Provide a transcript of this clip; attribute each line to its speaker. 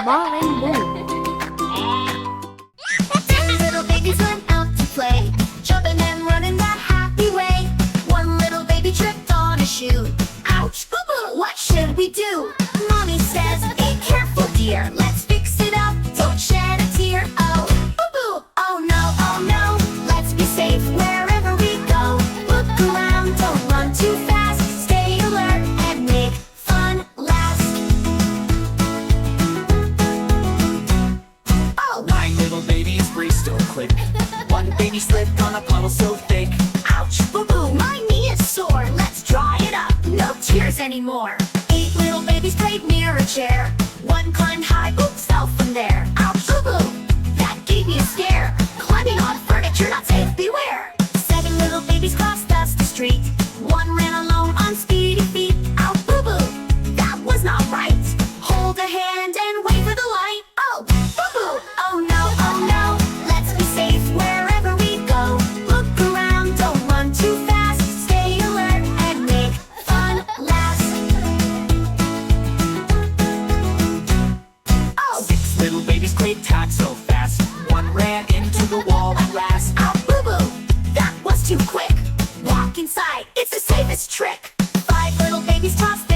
Speaker 1: Ball and boom.
Speaker 2: Little babies went out to play, jumping and running that happy way. One little baby tripped on a shoe. Ouch, boo-boo, what should we do? Mommy says, be careful, dear. Let's fix it up, don't shed a tear. Oh, boo-boo, oh no, let's be safe wherever we go. Look around, don't run too fast. Stay alert and make fun last. Oh,
Speaker 3: 9 little babies breathe still quick. One baby slipped on a puddle so thick.
Speaker 2: ouch, boo-boo, my knee is sore. Let's dry it up, no tears anymore. 8 little babies played near a chair. One climbed high, oops, fell from there. Ouch, boo-boo, that gave me a scare. Climbing on furniture, not safe, beware. 7 little babies crossed dusty street. One ran alone on speedy feet. Ouch, boo-boo, that was not right. Hold a hand and wait for the light. Oh, boo-boo, oh no, let's be safe wherever we go. Look around, don't run too fast. Stay alert and make fun last. Oh,
Speaker 3: 6 little babies played tag so fast. One ran into the wall at last.
Speaker 2: ow, boo-boo, that was too quick. Walk inside, it's the safest trick. 5 little babies tossed